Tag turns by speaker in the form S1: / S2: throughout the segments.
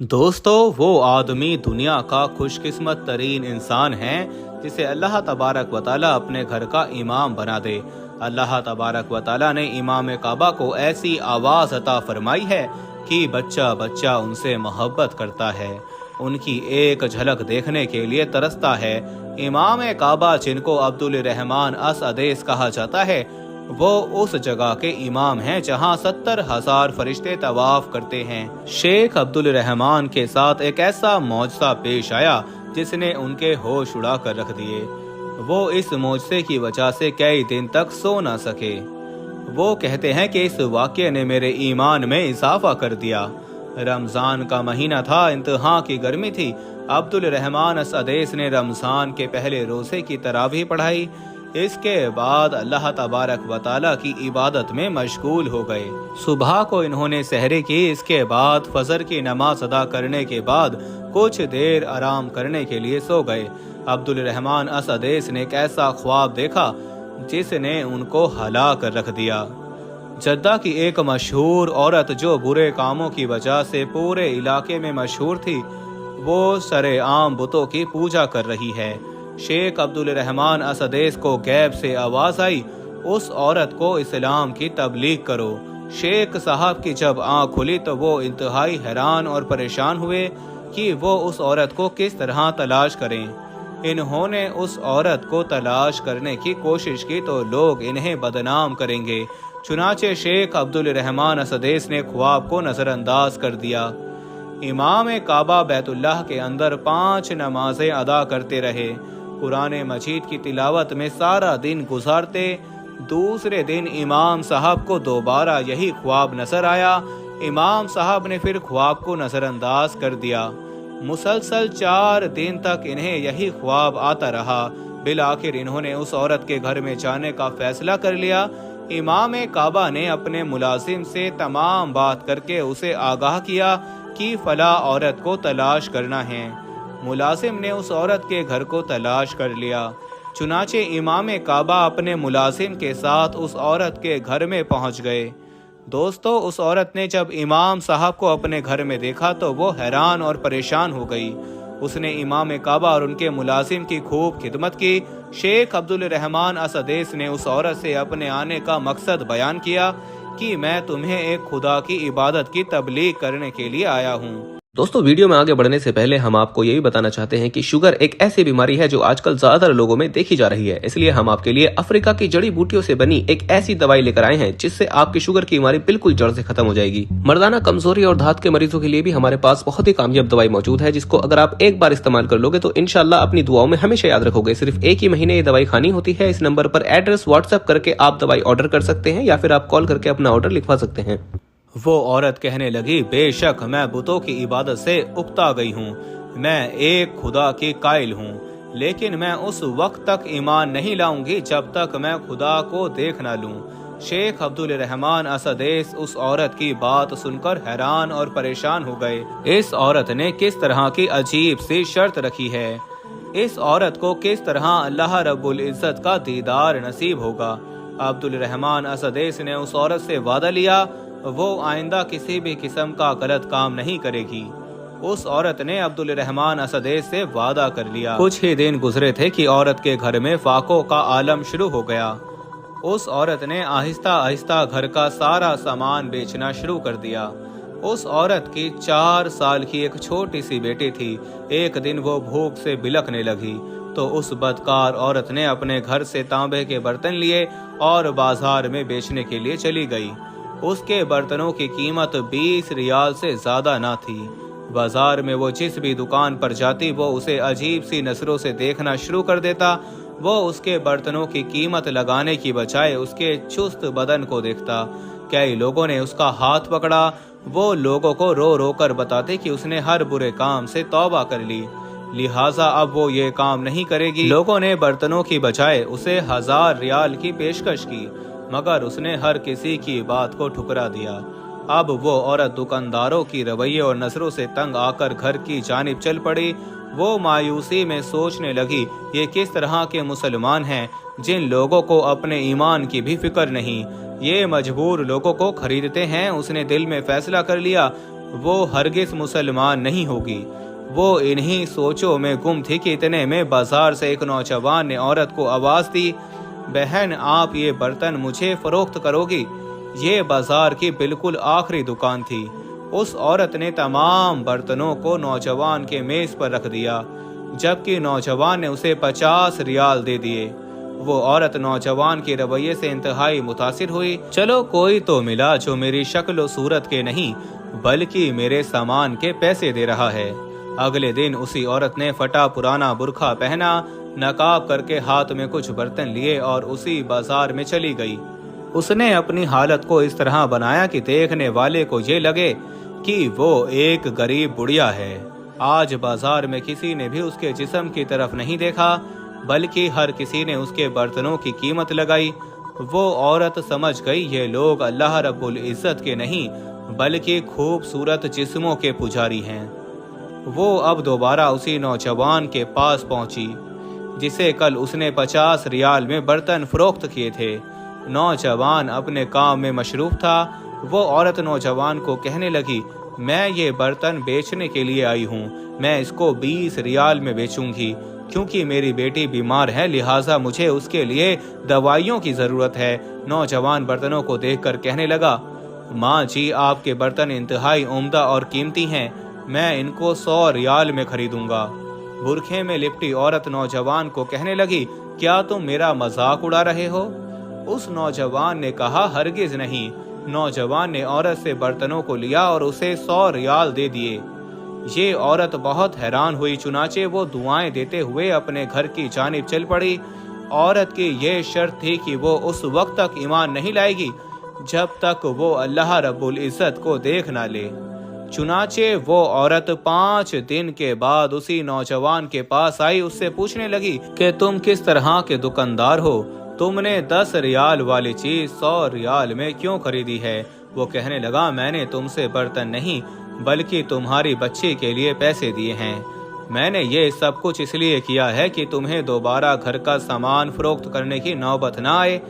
S1: दोस्तों, वो आदमी दुनिया का खुशकिस्मत तरीन इंसान है जिसे अल्लाह तबारक व ताला अपने घर का इमाम बना दे। अल्लाह तबारक व ताला ने इमाम काबा को ऐसी आवाज़ अता फरमाई है कि बच्चा बच्चा उनसे मोहब्बत करता है, उनकी एक झलक देखने के लिए तरसता है। इमाम काबा, जिनको अब्दुल रहमान अस अदेस कहा जाता है, वो उस जगह के इमाम हैं जहां 70,000 फरिश्ते तवाफ करते हैं। शेख अब्दुल रहमान के साथ एक ऐसा मौजज़ा पेश आया जिसने उनके होश उड़ा कर रख दिए। वो इस मौजज़े की वजह से कई दिन तक सो न सके। वो कहते हैं कि इस वाक़ये ने मेरे ईमान में इजाफा कर दिया। रमज़ान का महीना था, इंतहा की गर्मी थी। अब्दुल रहमान अस अदेस ने रमज़ान के पहले रोज़े की तरावीह पढ़ाई। इसके बाद अल्लाह तबारक व ताला की इबादत में मशगूल हो गए। सुबह को इन्होंने सहरी की। इसके बाद फजर की नमाज अदा करने के बाद कुछ देर आराम करने के लिए सो गए। अब्दुल रहमान अस अदेस ने एक ऐसा ख्वाब देखा जिसने उनको हिला कर रख दिया। जद्दा की एक मशहूर औरत, जो बुरे कामों की वजह से पूरे इलाके में मशहूर थी, वो सरेआम बुतों की पूजा कर रही है। शेख अब्दुल रहमान अस अदेस को गैब से आवाज़ आई, उस औरत को इस्लाम की तबलीग करो। शेख साहब की जब आँख खुली तो वो इंतहाई हैरान और परेशान हुए कि वो उस औरत को किस तरह तलाश करें। इन्होंने उस औरत को तलाश करने की कोशिश की तो लोग इन्हें बदनाम करेंगे। चुनाचे शेख अब्दुल रहमान अस अदेस ने ख्वाब को नज़रअंदाज कर दिया। इमाम काबा बैतुल्लाह के अंदर 5 नमाजें अदा करते रहे, कुरान मजीद की तिलावत में सारा दिन गुजारते। दूसरे दिन इमाम साहब को दोबारा यही ख्वाब नजर आया। इमाम साहब ने फिर ख्वाब को नज़रअंदाज कर दिया। मुसलसल 4 दिन तक इन्हें यही ख्वाब आता रहा। बिलाखिर इन्होंने उस औरत के घर में जाने का फैसला कर लिया। इमाम काबा ने अपने मुलाजिम से तमाम बात करके उसे आगाह किया कि फला औरत को तलाश करना है। मुलाजिम ने उस औरत के घर को तलाश कर लिया। चुनाचे इमाम काबा अपने मुलाजिम के साथ उस औरत के घर में पहुंच गए। दोस्तों, उस औरत ने जब इमाम साहब को अपने घर में देखा तो वो हैरान और परेशान हो गई। उसने इमाम काबा और उनके मुलाजिम की खूब खिदमत की। शेख अब्दुल रहमान अस अदेस ने उस औरत से अपने आने का मकसद बयान किया कि मैं तुम्हें एक खुदा की इबादत की तबलीग करने के लिए आया हूँ।
S2: दोस्तों, वीडियो में आगे बढ़ने से पहले हम आपको यही बताना चाहते हैं कि शुगर एक ऐसी बीमारी है जो आजकल ज्यादातर लोगों में देखी जा रही है। इसलिए हम आपके लिए अफ्रीका की जड़ी बूटियों से बनी एक ऐसी दवाई लेकर आए हैं जिससे आपकी शुगर की बीमारी बिल्कुल जड़ से खत्म हो जाएगी। मर्दाना कमजोरी और धात के मरीजों के लिए भी हमारे पास बहुत ही कामयाब दवाई मौजूद है, जिसको अगर आप एक बार इस्तेमाल कर लोगे तो इंशाल्लाह अपनी दुआओं में हमेशा याद रखोगे। सिर्फ एक ही महीने ये दवाई खानी होती है। इस नंबर पर एड्रेस व्हाट्सएप करके आप दवाई ऑर्डर कर सकते हैं या फिर आप कॉल करके अपना ऑर्डर लिखवा सकते हैं।
S1: वो औरत कहने लगी, बेशक मैं बुतों की इबादत से उकता गई हूँ। मैं एक खुदा की कायल हूँ, लेकिन मैं उस वक्त तक ईमान नहीं लाऊंगी जब तक मैं खुदा को देख ना लूँ। शेख अब्दुल रहमान अस अदेस उस औरत की बात सुनकर हैरान और परेशान हो गए। इस औरत ने किस तरह की अजीब सी शर्त रखी है? इस औरत को किस तरह अल्लाह रब्बुल इज्जत का दीदार नसीब होगा? अब्दुल रहमान अस अदेस ने उस औरत से वादा लिया वो आइंदा किसी भी किस्म का गलत काम नहीं करेगी। उस औरत ने अब्दुल रहमान अस अदेस से वादा कर लिया। कुछ ही दिन गुजरे थे कि औरत के घर में फाकों का आलम शुरू हो गया। उस औरत ने आहिस्ता आहिस्ता घर का सारा सामान बेचना शुरू कर दिया। उस औरत की 4 साल की एक छोटी सी बेटी थी। एक दिन वो भूख से बिलखने लगी तो उस बदकार औरत ने अपने घर से तांबे के बर्तन लिए और बाजार में बेचने के लिए चली गई। उसके बर्तनों की कीमत 20 रियाल से ज्यादा ना थी। बाजार में वो जिस भी दुकान पर जाती वो उसे अजीब सी नजरों से देखना शुरू कर देता। वो उसके बर्तनों की कीमत लगाने की बजाय उसके चुस्त बदन को देखता। कई लोगों ने उसका हाथ पकड़ा। वो लोगों को रो रो कर बताते कि उसने हर बुरे काम से तौबा कर ली, लिहाजा अब वो ये काम नहीं करेगी। लोगों ने बर्तनों की बजाय उसे 1000 रियाल की पेशकश की, मगर उसने हर किसी की बात को ठुकरा दिया। अब वो औरत दुकानदारों की रवैये और नजरों से तंग आकर घर की जानिब चल पड़ी। वो मायूसी में सोचने लगी, ये किस तरह के मुसलमान हैं जिन लोगों को अपने ईमान की भी फिक्र नहीं, ये मजबूर लोगों को खरीदते हैं। उसने दिल में फैसला कर लिया, वो हरगिज मुसलमान नहीं होगी। वो इन्हीं सोचों में गुम थी कि इतने में बाजार से एक नौजवान ने औरत को आवाज दी, बहन आप ये बर्तन मुझे फरोख्त करोगी? ये बाजार की बिल्कुल आखिरी दुकान थी। उस औरत ने तमाम बर्तनों को नौजवान के मेज पर रख दिया, जबकि नौजवान ने उसे 50 रियाल दे दिए। वो औरत नौजवान के रवैये से इंतहाई मुतासिर हुई। चलो कोई तो मिला जो मेरी शक्ल सूरत के नहीं बल्कि मेरे सामान के पैसे दे रहा है। अगले दिन उसी औरत ने फटा पुराना बुरखा पहना, नकाब करके हाथ में कुछ बर्तन लिए और उसी बाजार में चली गई। उसने अपनी हालत को इस तरह बनाया कि देखने वाले को ये लगे कि वो एक गरीब बुढ़िया है। आज बाजार में किसी ने भी उसके जिस्म की तरफ नहीं देखा, बल्कि हर किसी ने उसके बर्तनों की कीमत लगाई। वो औरत समझ गई ये लोग अल्लाह रब्बुल इज्जत के नहीं बल्कि खूबसूरत जिस्मों के पुजारी हैं। वो अब दोबारा उसी नौजवान के पास पहुंची जिसे कल उसने 50 रियाल में बर्तन फरोख्त किए थे। नौजवान अपने काम में मशरूफ था। वो औरत नौजवान को कहने लगी, मैं ये बर्तन बेचने के लिए आई हूँ, मैं इसको 20 रियाल में बेचूंगी, क्योंकि मेरी बेटी बीमार है, लिहाजा मुझे उसके लिए दवाइयों की जरूरत है। नौजवान बर्तनों को देखकर कहने लगा, माँ जी आपके बर्तन इंतहाई उम्दा और कीमती हैं, मैं इनको 100 रियाल में खरीदूंगा। बुरखे में लिपटी औरत नौजवान को कहने लगी, क्या तुम मेरा मजाक उड़ा रहे हो? उस नौजवान ने कहा, हरगिज नहीं। नौजवान ने औरत से बर्तनों को लिया और उसे 100 रियाल दे दिए। ये औरत बहुत हैरान हुई, चुनाचे वो दुआएं देते हुए अपने घर की जानिब चल पड़ी। औरत की ये शर्त थी कि वो उस वक्त तक ईमान नहीं लाएगी जब तक वो अल्लाह रब्बुल इज्जत को देख ना ले। चुनाचे वो औरत 5 दिन के बाद उसी नौजवान के पास आई। उससे पूछने लगी कि तुम किस तरह के दुकानदार हो, तुमने 10 रियाल वाली चीज 100 रियाल में क्यों खरीदी है? वो कहने लगा, मैंने तुमसे बर्तन नहीं बल्कि तुम्हारी बच्ची के लिए पैसे दिए हैं। मैंने ये सब कुछ इसलिए किया है कि तुम्हें दोबारा घर का सामान फरोख्त करने की नौबत ना आए।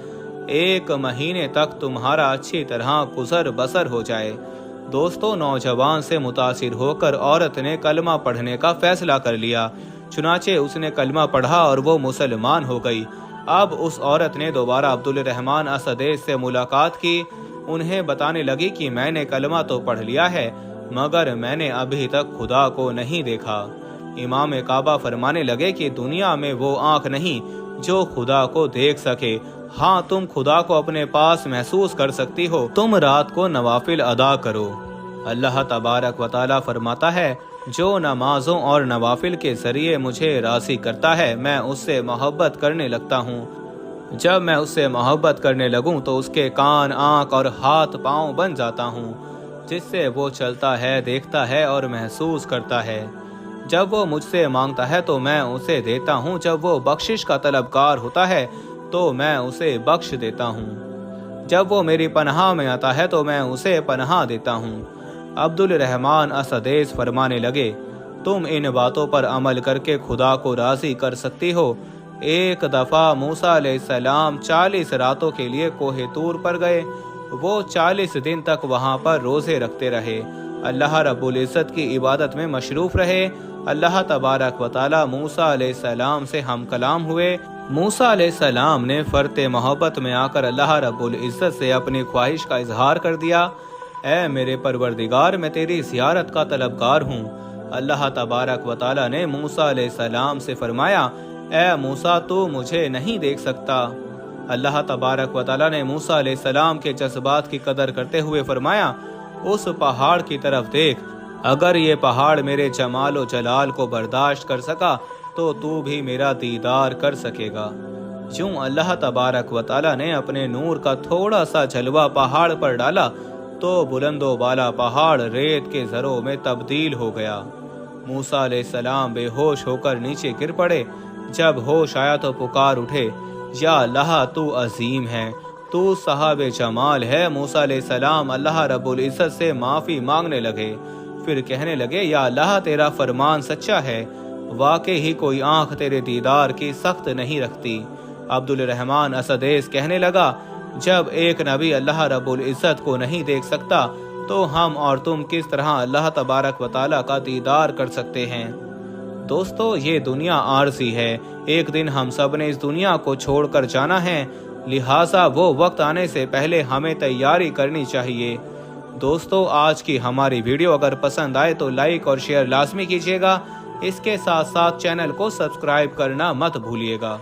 S1: 1 महीने तक तुम्हारा अच्छी तरह गुजर बसर हो जाए। दोस्तों, नौजवान से मुतासिर होकर औरत ने कलमा पढ़ने का फैसला कर लिया। चुनाचे उसने कलमा पढ़ा और वो मुसलमान हो गई। अब उस औरत ने दोबारा अब्दुल रहमान असदेस से मुलाकात की। उन्हें बताने लगी कि मैंने कलमा तो पढ़ लिया है, मगर मैंने अभी तक खुदा को नहीं देखा। इमाम काबा फरमाने लगे कि दुनिया में वो आंख नहीं जो खुदा को देख सके। हाँ, तुम खुदा को अपने पास महसूस कर सकती हो। तुम रात को नवाफिल अदा करो। अल्लाह तबारक व तआला फरमाता है, जो नमाजों और नवाफिल के जरिए मुझे राज़ी करता है, मैं उससे मोहब्बत करने लगता हूँ। जब मैं उससे मोहब्बत करने लगूँ तो उसके कान, आँख और हाथ पाँव बन जाता हूँ, जिससे वो चलता है, देखता है और महसूस करता है। जब वो मुझसे मांगता है तो मैं उसे देता हूँ। जब वो बख्शिश का तलबगार होता है तो मैं उसे बख्श देता हूँ। जब वो मेरी पनाह में आता है तो मैं उसे पनाह देता हूँ। अब्दुल रहमान असदेस फरमाने लगे, तुम इन बातों पर अमल करके खुदा को राज़ी कर सकती हो। एक दफ़ा मूसा अलैहिस्सलाम 40 रातों के लिए कोहे तूर पर गए। वो 40 दिन तक वहाँ पर रोज़े रखते रहे, अल्लाह रब्बुल इज़्ज़त की इबादत में मशरूफ़ रहे। अल्लाह तबारक व तआला मूसा अलैहिस्सलाम से हम कलाम हुए। मूसा अलैहिस्सलाम ने फ़र्ते मोहब्बत में आकर अल्लाह रब्बुल इज़्ज़त से अपनी ख्वाहिश का इजहार कर दिया, ऐ मेरे परवरदिगार, मैं तेरी ज़ियारत का तलबगार हूँ। अल्लाह तबारक व तआला ने मूसा अलैहिस्सलाम से फरमाया, ऐ मूसा, तू मुझे नहीं देख सकता। अल्लाह तबारक व तआला ने मूसा अलैहिस्सलाम के जज्बात की कदर करते हुए फरमाया, उस पहाड़ की तरफ देख, अगर ये पहाड़ मेरे जमाल व जलाल को बर्दाश्त कर सका तो तू भी मेरा दीदार कर सकेगा। यूं अल्लाह तबारक व तआला ने अपने नूर का थोड़ा सा जलवा पहाड़ पर डाला तो बुलंदो बाला पहाड़ रेत के जरों में तब्दील हो गया। मूसा अलैहिस्सलाम बेहोश होकर नीचे गिर पड़े। जब होश आया तो पुकार उठे, या अल्लाह, तू अजीम है, तू साहब जमाल है। मूसा अलैहिस्सलाम अल्लाह रब्बुल इज़्ज़त से माफ़ी मांगने लगे। फिर कहने लगे, या अल्लाह, तेरा फरमान सच्चा है, वाकई ही कोई आंख तेरे दीदार की सख्त नहीं रखती। अब्दुल रहमान असदेस कहने लगा, जब एक नबी अल्लाह रब्बुल इज़्ज़त को नहीं देख सकता تو ہم اور تم کس طرح اللہ تبارک و تعالیٰ کا دیدار کر سکتے ہیں۔ دوستو، یہ دنیا عارضی ہے، ایک دن ہم سب نے اس دنیا کو چھوڑ کر جانا ہے، لہٰذا وہ وقت آنے سے پہلے ہمیں تیاری کرنی چاہیے۔ دوستو، آج کی ہماری ویڈیو اگر پسند آئے تو لائک اور شیئر لازمی کیجیے گا، اس کے ساتھ ساتھ چینل کو سبسکرائب کرنا مت بھولیے گا۔